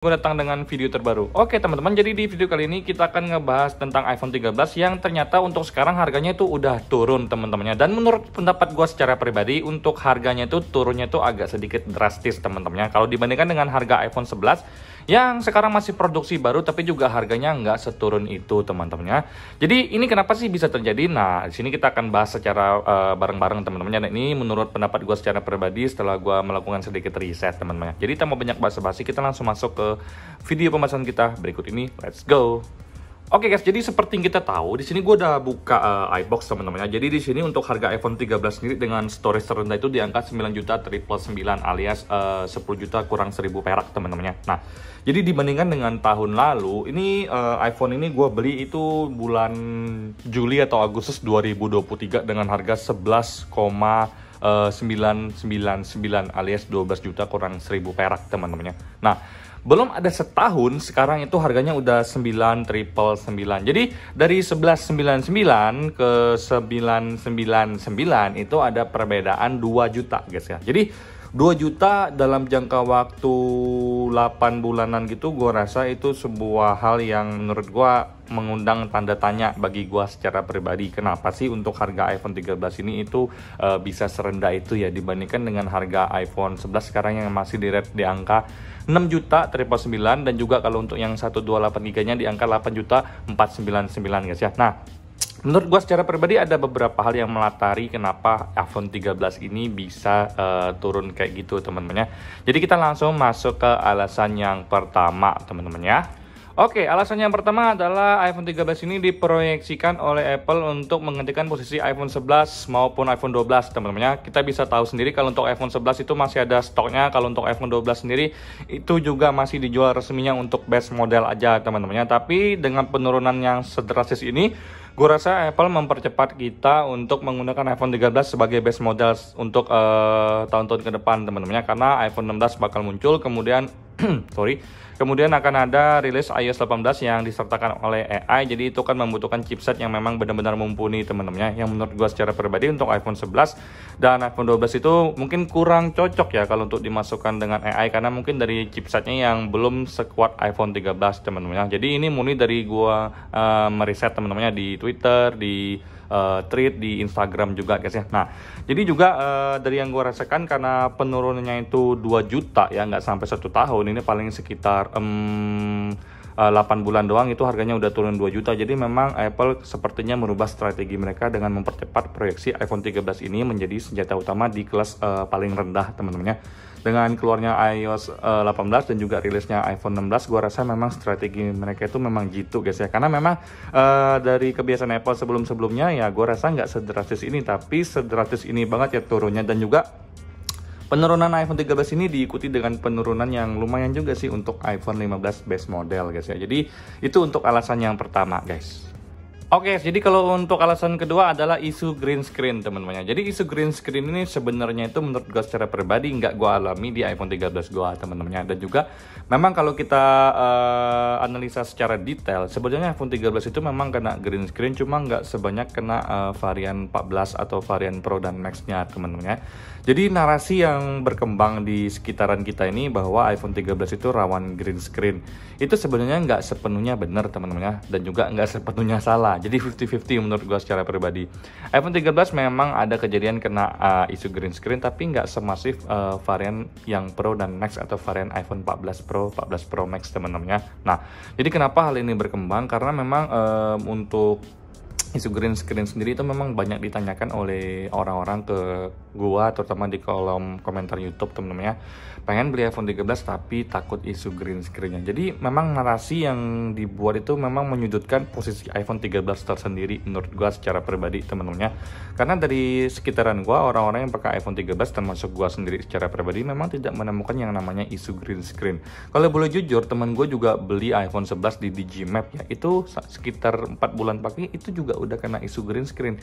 Gue datang dengan video terbaru. Oke teman-teman, jadi di video kali ini kita akan ngebahas tentang iPhone 13 yang ternyata untuk sekarang harganya itu udah turun teman-temannya. Dan menurut pendapat gue secara pribadi, untuk harganya itu turunnya itu agak sedikit drastis teman-temannya. Kalau dibandingkan dengan harga iPhone 11 yang sekarang masih produksi baru tapi juga harganya nggak seturun itu teman-temannya. Jadi ini kenapa sih bisa terjadi? Nah, di sini kita akan bahas secara bareng-bareng teman-temannya. Nah, ini menurut pendapat gue secara pribadi setelah gue melakukan sedikit riset teman-temannya. Jadi tanpa banyak basa-basi, kita langsung masuk ke video pembahasan kita berikut ini. Let's go. Oke guys, jadi seperti yang kita tahu, di sini gue udah buka iBox teman-teman ya. Jadi di sini untuk harga iPhone 13 sendiri dengan storage terendah itu di angka 9.999 alias 10 juta kurang 1.000 perak teman-teman ya. Nah, jadi dibandingkan dengan tahun lalu, ini iPhone ini gue beli itu bulan Juli atau Agustus 2023 dengan harga 11,999 alias 12 juta kurang 1.000 perak teman-teman ya. Nah, belum ada setahun, sekarang itu harganya udah 9.999. Jadi dari 11.99 ke 9.99 itu ada perbedaan 2 juta guys ya. Jadi 2 juta dalam jangka waktu 8 bulanan gitu, gue rasa itu sebuah hal yang menurut gue mengundang tanda tanya bagi gue secara pribadi. Kenapa sih untuk harga iPhone 13 ini itu bisa serendah itu ya dibandingkan dengan harga iPhone 11 sekarang yang masih di rate di angka 6 juta 999, dan juga kalau untuk yang 128 GB nya di angka 8 juta 499 guys ya. Nah, menurut gue secara pribadi ada beberapa hal yang melatari kenapa iPhone 13 ini bisa turun kayak gitu teman-teman ya. Jadi kita langsung masuk ke alasan yang pertama teman-teman ya. Oke, alasan yang pertama adalah iPhone 13 ini diproyeksikan oleh Apple untuk menggantikan posisi iPhone 11 maupun iPhone 12 teman-teman ya. Kita bisa tahu sendiri kalau untuk iPhone 11 itu masih ada stoknya, kalau untuk iPhone 12 sendiri itu juga masih dijual resminya untuk base model aja teman-teman ya. Tapi dengan penurunan yang sedrastis ini, gue rasa Apple mempercepat kita untuk menggunakan iPhone 13 sebagai base model untuk tahun-tahun ke depan teman-teman ya. Karena iPhone 16 bakal muncul, kemudian kemudian akan ada rilis iOS 18 yang disertakan oleh AI. Jadi itu kan membutuhkan chipset yang memang benar-benar mumpuni teman-teman ya. Yang menurut gue secara pribadi untuk iPhone 11 dan iPhone 12 itu mungkin kurang cocok ya kalau untuk dimasukkan dengan AI, karena mungkin dari chipsetnya yang belum sekuat iPhone 13 teman-teman ya. Jadi ini murni dari gue meriset teman-teman ya di Twitter, di tweet, di Instagram juga guys ya. Nah, jadi juga dari yang gue rasakan karena penurunannya itu 2 juta ya, nggak sampai 1 tahun, ini paling sekitar 8 bulan doang itu harganya udah turun 2 juta. Jadi memang Apple sepertinya merubah strategi mereka dengan mempercepat proyeksi iPhone 13 ini menjadi senjata utama di kelas paling rendah teman-teman ya. Dengan keluarnya iOS 18 dan juga rilisnya iPhone 16, gue rasa memang strategi mereka itu memang gitu guys ya. Karena memang dari kebiasaan Apple sebelum-sebelumnya ya, gue rasa nggak sedrastis ini, tapi sedrastis ini banget ya turunnya. Dan juga penurunan iPhone 13 ini diikuti dengan penurunan yang lumayan juga sih untuk iPhone 15 base model guys ya. Jadi itu untuk alasan yang pertama guys. Oke, jadi kalau untuk alasan kedua adalah isu green screen teman-teman. Jadi isu green screen ini sebenarnya itu menurut gue secara pribadi nggak gue alami di iPhone 13 gue teman-teman. Dan juga memang kalau kita analisa secara detail, sebenarnya iPhone 13 itu memang kena green screen, cuma nggak sebanyak kena varian 14 atau varian Pro dan Max-nya teman-teman ya. Jadi narasi yang berkembang di sekitaran kita ini bahwa iPhone 13 itu rawan green screen, itu sebenarnya nggak sepenuhnya benar teman-teman ya, dan juga nggak sepenuhnya salah. Jadi 50-50 menurut gue secara pribadi. iPhone 13 memang ada kejadian kena isu green screen, tapi nggak semasif varian yang Pro dan Max atau varian iPhone 14 Pro, 14 Pro Max teman-teman ya. Nah, jadi kenapa hal ini berkembang? Karena memang untuk isu green screen sendiri itu memang banyak ditanyakan oleh orang-orang ke gua, terutama di kolom komentar YouTube teman-teman ya. Pengen beli iPhone 13 tapi takut isu green screen-nya. Jadi memang narasi yang dibuat itu memang menyudutkan posisi iPhone 13 tersendiri menurut gua secara pribadi teman-teman ya. Karena dari sekitaran gua, orang-orang yang pakai iPhone 13 termasuk gua sendiri secara pribadi memang tidak menemukan yang namanya isu green screen. Kalau boleh jujur, teman gua juga beli iPhone 11 di Digimap ya. Itu sekitar 4 bulan pakai itu juga udah kena isu green screen.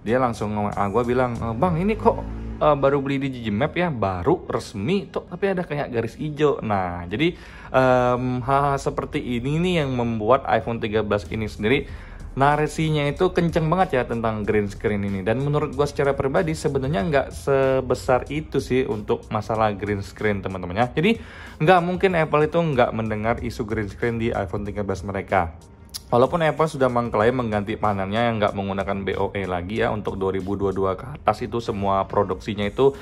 Dia langsung ngomong, gue bilang, bang ini kok baru beli di Digimap ya, baru resmi tuh, tapi ada kayak garis hijau. Nah, jadi hal-hal seperti ini nih yang membuat iPhone 13 ini sendiri narasinya itu kenceng banget ya tentang green screen ini, dan menurut gua secara pribadi sebenarnya nggak sebesar itu sih untuk masalah green screen teman-teman ya. Jadi nggak mungkin Apple itu nggak mendengar isu green screen di iPhone 13 mereka. Walaupun Apple sudah mengklaim mengganti panelnya yang nggak menggunakan BOE lagi ya untuk 2022 ke atas, itu semua produksinya itu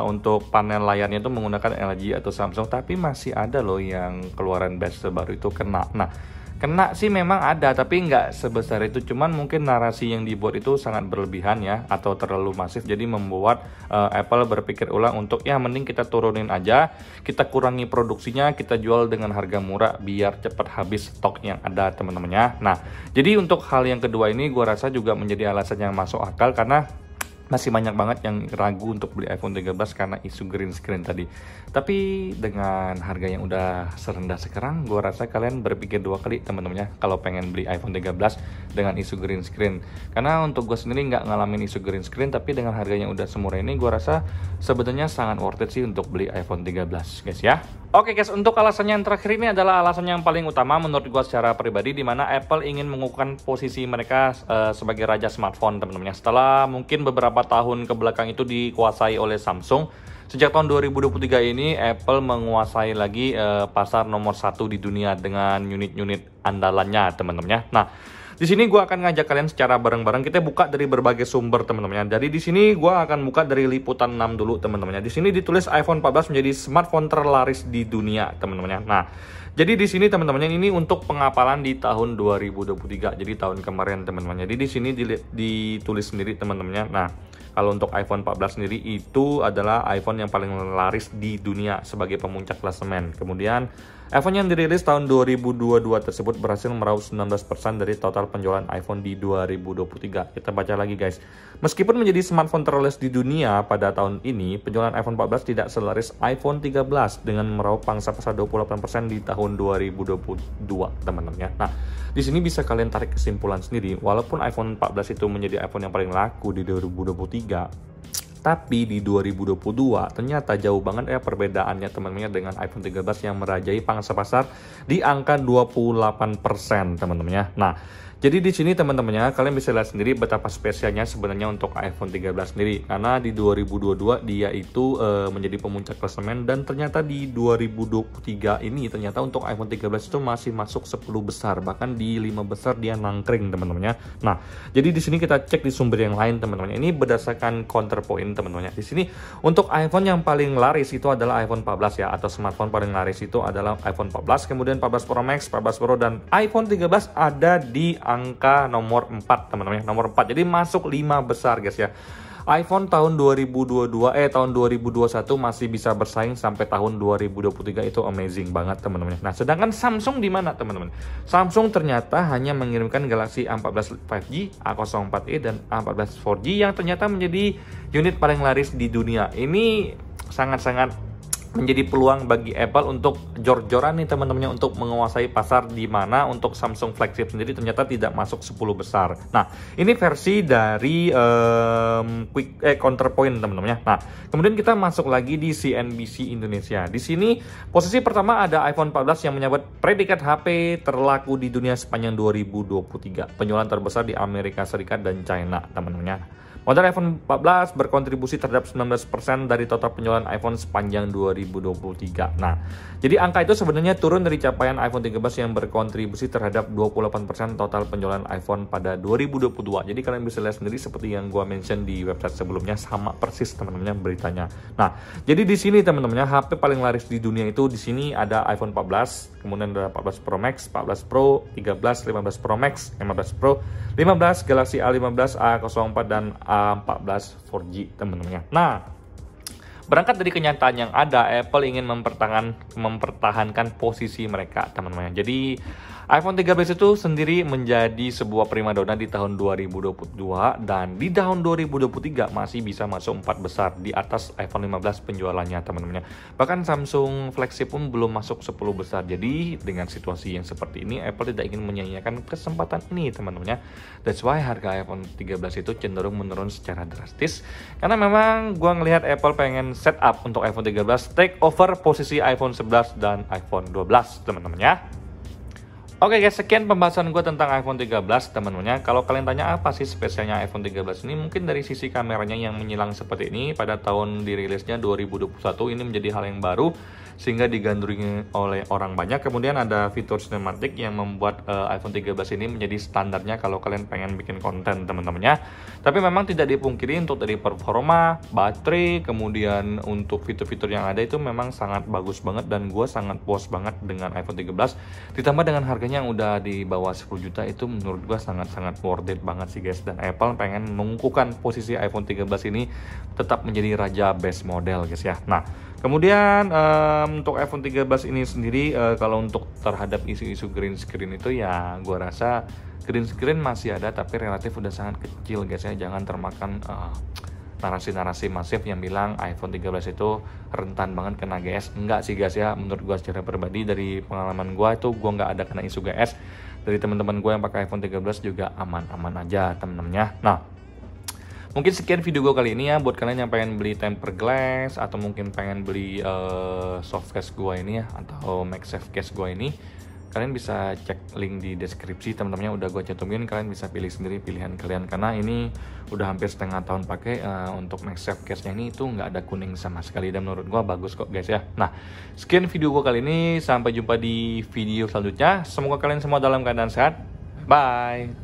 untuk panel layarnya itu menggunakan LG atau Samsung, tapi masih ada loh yang keluaran batch terbaru itu kena. Nah, kena sih memang ada, tapi nggak sebesar itu. Cuman mungkin narasi yang dibuat itu sangat berlebihan ya, atau terlalu masif. Jadi membuat Apple berpikir ulang untuk ya mending kita turunin aja, kita kurangi produksinya, kita jual dengan harga murah biar cepat habis stok yang ada teman-temannya. Nah, jadi untuk hal yang kedua ini gua rasa juga menjadi alasan yang masuk akal, karena masih banyak banget yang ragu untuk beli iPhone 13 karena isu green screen tadi. Tapi dengan harga yang udah serendah sekarang, gue rasa kalian berpikir dua kali teman-teman ya kalau pengen beli iPhone 13 dengan isu green screen. Karena untuk gue sendiri nggak ngalamin isu green screen, tapi dengan harganya udah semurah ini, gue rasa sebenarnya sangat worth it sih untuk beli iPhone 13 guys ya. Oke guys, untuk alasannya yang terakhir ini adalah alasan yang paling utama menurut gue secara pribadi, di mana Apple ingin mengukuhkan posisi mereka sebagai raja smartphone teman-teman ya. Setelah mungkin beberapa tahun ke belakang itu dikuasai oleh Samsung, sejak tahun 2023 ini Apple menguasai lagi pasar nomor 1 di dunia dengan unit-unit andalannya teman-teman ya. Nah, di sini gue akan ngajak kalian secara bareng-bareng, kita buka dari berbagai sumber teman-teman ya. Jadi di sini gue akan buka dari liputan 6 dulu teman-teman ya. Di sini ditulis iPhone 14 menjadi smartphone terlaris di dunia teman-teman ya. Nah, jadi di sini teman-teman ini untuk pengapalan di tahun 2023. Jadi tahun kemarin teman-teman. Jadi di sini ditulis sendiri teman-teman ya. Nah, kalau untuk iPhone 14 sendiri itu adalah iPhone yang paling laris di dunia sebagai pemuncak klasemen. Kemudian iPhone yang dirilis tahun 2022 tersebut berhasil meraup 19% dari total penjualan iPhone di 2023. Kita baca lagi guys. Meskipun menjadi smartphone terlaris di dunia pada tahun ini, penjualan iPhone 14 tidak selaris iPhone 13 dengan meraup pangsa pasar 28% di tahun 2022 teman-teman ya. Nah, di sini bisa kalian tarik kesimpulan sendiri, walaupun iPhone 14 itu menjadi iPhone yang paling laku di 2023, tapi di 2022 ternyata jauh banget ya perbedaannya teman-teman dengan iPhone 13 yang merajai pangsa pasar di angka 28% teman-teman ya. Nah, jadi di sini teman-teman kalian bisa lihat sendiri betapa spesialnya sebenarnya untuk iPhone 13 sendiri, karena di 2022 dia itu menjadi pemuncak klasemen, dan ternyata di 2023 ini ternyata untuk iPhone 13 itu masih masuk 10 besar, bahkan di 5 besar dia nangkring teman-teman. Nah, jadi di sini kita cek di sumber yang lain teman-teman. Ini berdasarkan Counterpoint teman-teman. Di sini untuk iPhone yang paling laris itu adalah iPhone 14 ya, atau smartphone paling laris itu adalah iPhone 14, kemudian 14 Pro Max, 14 Pro, dan iPhone 13 ada di angka nomor 4 teman-teman, nomor 4. Jadi masuk 5 besar guys ya. iPhone tahun 2021 masih bisa bersaing sampai tahun 2023, itu amazing banget teman-teman. Nah, sedangkan Samsung di mana teman-teman? Samsung ternyata hanya mengirimkan Galaxy A14 5G, A04e dan A14 4G yang ternyata menjadi unit paling laris di dunia. Ini sangat-sangat menjadi peluang bagi Apple untuk jor-joran nih teman-temannya untuk menguasai pasar, di mana untuk Samsung flagship sendiri ternyata tidak masuk 10 besar. Nah, ini versi dari Counterpoint teman-temannya. Nah, kemudian kita masuk lagi di CNBC Indonesia. Di sini posisi pertama ada iPhone 14 yang menyabet predikat HP terlaku di dunia sepanjang 2023. Penjualan terbesar di Amerika Serikat dan China teman-temannya. Model iPhone 14 berkontribusi terhadap 19% dari total penjualan iPhone sepanjang 2023. Nah, jadi angka itu sebenarnya turun dari capaian iPhone 13 yang berkontribusi terhadap 28% total penjualan iPhone pada 2022. Jadi kalian bisa lihat sendiri seperti yang gua mention di website sebelumnya, sama persis teman-teman beritanya. Nah, jadi di sini teman-teman HP paling laris di dunia itu di sini ada iPhone 14, kemudian ada 14 Pro Max, 14 Pro, 13, 15 Pro Max, 15 Pro, 15 Galaxy A15, A04 dan A14 4G teman-teman. Nah, berangkat dari kenyataan yang ada, Apple ingin mempertahankan posisi mereka teman-teman. Jadi iPhone 13 itu sendiri menjadi sebuah primadona di tahun 2022, dan di tahun 2023 masih bisa masuk 4 besar di atas iPhone 15 penjualannya teman-teman. Bahkan Samsung flagship pun belum masuk 10 besar. Jadi dengan situasi yang seperti ini, Apple tidak ingin menyia-nyiakan kesempatan ini teman-teman. That's why harga iPhone 13 itu cenderung menurun secara drastis, karena memang gua ngelihat Apple pengen setup untuk iPhone 13 take over posisi iPhone 11 dan iPhone 12 teman-teman ya. Oke guys, sekian pembahasan gue tentang iPhone 13 teman-temannya. Kalau kalian tanya apa sih spesialnya iPhone 13 ini, mungkin dari sisi kameranya yang menyilang seperti ini pada tahun dirilisnya 2021 ini menjadi hal yang baru sehingga digandrungi oleh orang banyak. Kemudian ada fitur cinematic yang membuat iPhone 13 ini menjadi standarnya kalau kalian pengen bikin konten teman-temannya. Tapi memang tidak dipungkiri untuk dari performa, baterai, kemudian untuk fitur-fitur yang ada itu memang sangat bagus banget dan gue sangat puas banget dengan iPhone 13. Ditambah dengan harganya yang udah di bawah 10 juta itu menurut gue sangat-sangat worth it banget sih guys. Dan Apple pengen mengukuhkan posisi iPhone 13 ini tetap menjadi raja best model guys ya. Nah, kemudian untuk iPhone 13 ini sendiri kalau untuk terhadap isu-isu green screen itu ya gue rasa green screen masih ada tapi relatif udah sangat kecil guys ya. Jangan termakan narasi-narasi masif yang bilang iPhone 13 itu rentan banget kena GS. Enggak sih guys ya, menurut gue secara pribadi dari pengalaman gue itu gue nggak ada kena isu GS. Dari teman-teman gue yang pakai iPhone 13 juga aman-aman aja temen-temennya. Nah, mungkin sekian video gue kali ini ya. Buat kalian yang pengen beli tempered glass atau mungkin pengen beli soft case gue ini ya, atau MagSafe case gue ini, kalian bisa cek link di deskripsi teman-temannya, udah gue cantumin. Kalian bisa pilih sendiri pilihan kalian karena ini udah hampir setengah tahun pakai. Untuk MagSafe case-nya ini itu nggak ada kuning sama sekali dan menurut gue bagus kok guys ya. Nah, sekian video gue kali ini, sampai jumpa di video selanjutnya. Semoga kalian semua dalam keadaan sehat. Bye.